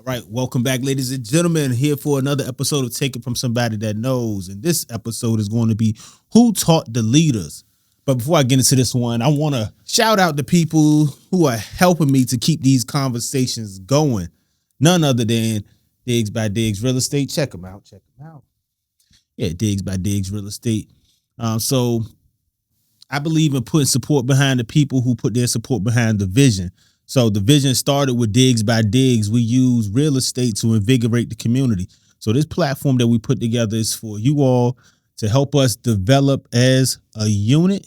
All right, welcome back, ladies and gentlemen, here for another episode of Take It From Somebody That Knows. And this episode is going to be Who Taught the Leaders? But before I get into this one, I want to shout out the people who are helping me to keep these conversations going. None other than Diggs by Diggs Real Estate. Check them out. Yeah, Diggs by Diggs Real Estate. So I believe in putting support behind the people who put their support behind the vision. So the vision started with Diggs by Diggs. We use real estate to invigorate the community. So this platform that we put together is for you all to help us develop as a unit.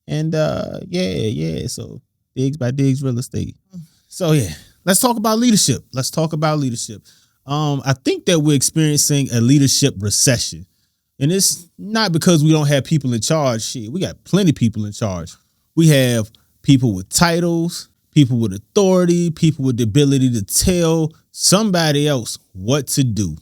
And so Diggs by Diggs Real Estate. So yeah, let's talk about leadership. I think that we're experiencing a leadership recession. And it's not because we don't have people in charge. Shit, we got plenty of people in charge. We have people with titles, people with authority, people with the ability to tell somebody else what to do.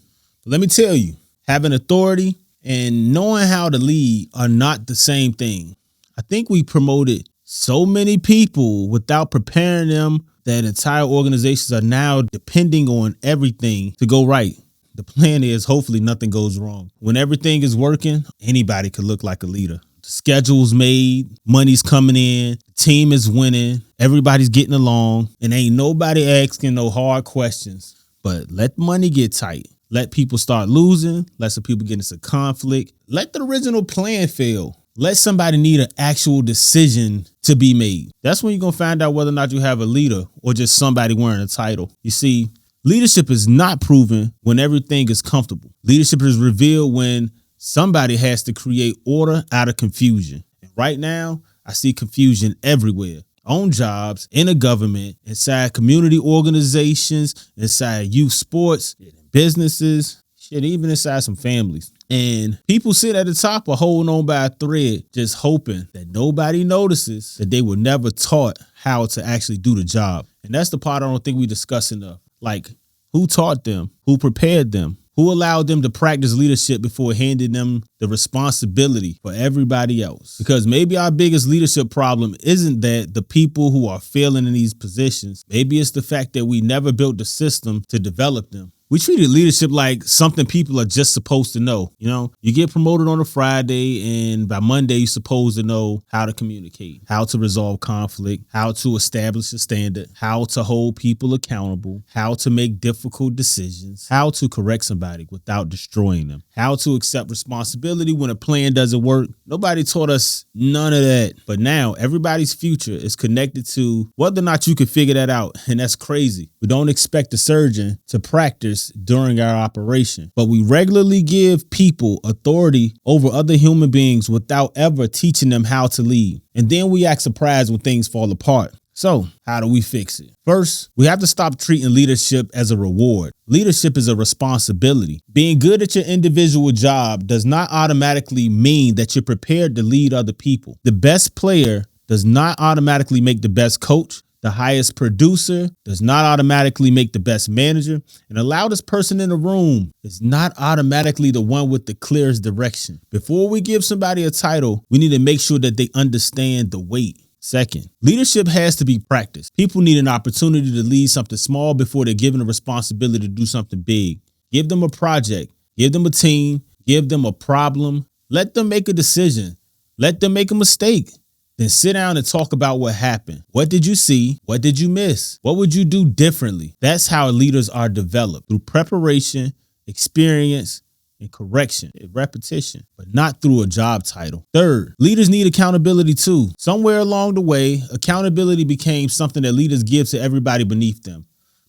But let me tell you, having authority and knowing how to lead are not the same thing. I think we promoted so many people without preparing them that entire organizations are now depending on everything to go right. The plan is hopefully nothing goes wrong. When everything is working, anybody could look like a leader. The schedule's made, money's coming in, the team is winning, everybody's getting along, and ain't nobody asking no hard questions. But let money get tight. Let people start losing. Let some people get into conflict. Let the original plan fail. Let somebody need an actual decision to be made. That's when you're going to find out whether or not you have a leader or just somebody wearing a title. You see, leadership is not proven when everything is comfortable. Leadership is revealed when somebody has to create order out of confusion. And right now, I see confusion everywhere. On jobs, in the government, inside community organizations, inside youth sports, businesses, shit, even inside some families. And people sit at the top or holding on by a thread, just hoping that nobody notices that they were never taught how to actually do the job. And that's the part I don't think we discuss enough. Like, who taught them? Who prepared them? Who allowed them to practice leadership before handing them the responsibility for everybody else? Because maybe our biggest leadership problem isn't that the people who are failing in these positions. Maybe it's the fact that we never built the system to develop them. We treated leadership like something people are just supposed to know. You know, you get promoted on a Friday and by Monday, you're supposed to know how to communicate, how to resolve conflict, how to establish a standard, how to hold people accountable, how to make difficult decisions, how to correct somebody without destroying them, how to accept responsibility when a plan doesn't work. Nobody taught us none of that. But now everybody's future is connected to whether or not you can figure that out. And that's crazy. We don't expect a surgeon to practice during our operation, but we regularly give people authority over other human beings without ever teaching them how to lead. And then we act surprised when things fall apart. So how do we fix it? First, we have to stop treating leadership as a reward. Leadership is a responsibility. Being good at your individual job does not automatically mean that you're prepared to lead other people. The best player does not automatically make the best coach. The highest producer does not automatically make the best manager, and the loudest person in the room is not automatically the one with the clearest direction. Before we give somebody a title, we need to make sure that they understand the weight. Second, leadership has to be practiced. People need an opportunity to lead something small before they're given a responsibility to do something big. Give them a project, give them a team, give them a problem. Let them make a decision. Let them make a mistake. Then sit down and talk about what happened. What did you see? What did you miss? What would you do differently? That's how leaders are developed, through preparation, experience, and correction, and repetition, but not through a job title. Third, leaders need accountability too. Somewhere along the way, accountability became something that leaders give to everybody beneath them.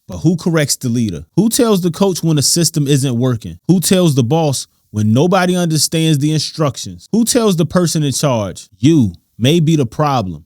But who corrects the leader? Who tells the coach when a system isn't working? Who tells the boss when nobody understands the instructions? Who tells the person in charge? You may be the problem.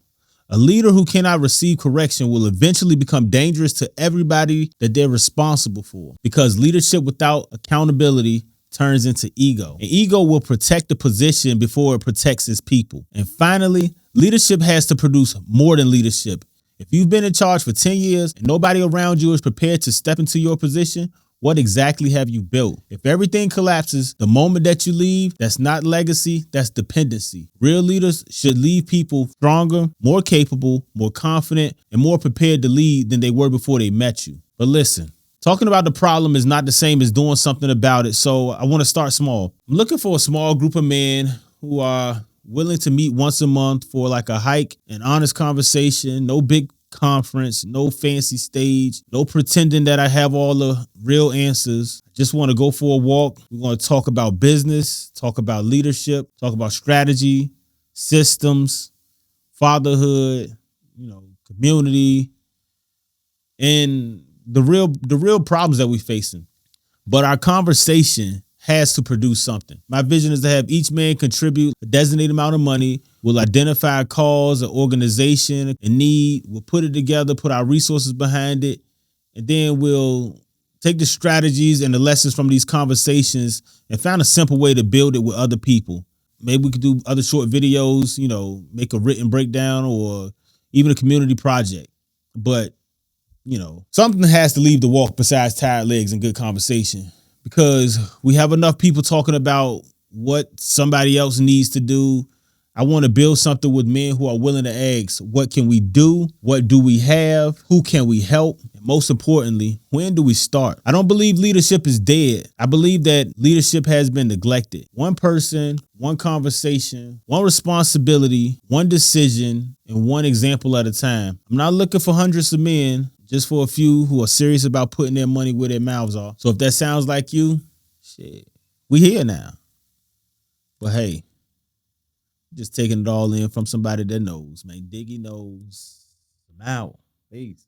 A leader who cannot receive correction will eventually become dangerous to everybody that they're responsible for, because leadership without accountability turns into ego. And ego will protect the position before it protects its people. And finally, leadership has to produce more than leadership. If you've been in charge for 10 years and nobody around you is prepared to step into your position, what exactly have you built? If everything collapses the moment that you leave, that's not legacy, that's dependency. Real leaders should leave people stronger, more capable, more confident, and more prepared to lead than they were before they met you. But listen, Talking about the problem is not the same as doing something about it. So I want to start small. I'm looking for a small group of men who are willing to meet once a month for like a hike, an honest conversation, no big conference, no fancy stage, no pretending that I have all the real answers. Just want to go for a walk. We're going to talk about business, talk about leadership, talk about strategy, systems, fatherhood, community, and the real problems that we're facing. But our conversation has to produce something. My vision is to have each man contribute a designated amount of money. We'll identify a cause, an organization in need. We'll put it together, put our resources behind it, and then we'll take the strategies and the lessons from these conversations and find a simple way to build it with other people. Maybe we could do other short videos, make a written breakdown or even a community project. But, something has to leave the walk besides tired legs and good conversation, because we have enough people talking about what somebody else needs to do. I want to build something with men who are willing to ask, what can we do? What do we have? Who can we help? And most importantly, when do we start? I don't believe leadership is dead. I believe that leadership has been neglected. One person, one conversation, one responsibility, one decision, and one example at a time. I'm not looking for hundreds of men, just for a few who are serious about putting their money where their mouths are. So if that sounds like you, shit, we here now. But hey, just taking it all in from somebody that knows, man. Diggy knows. I'm out. Peace.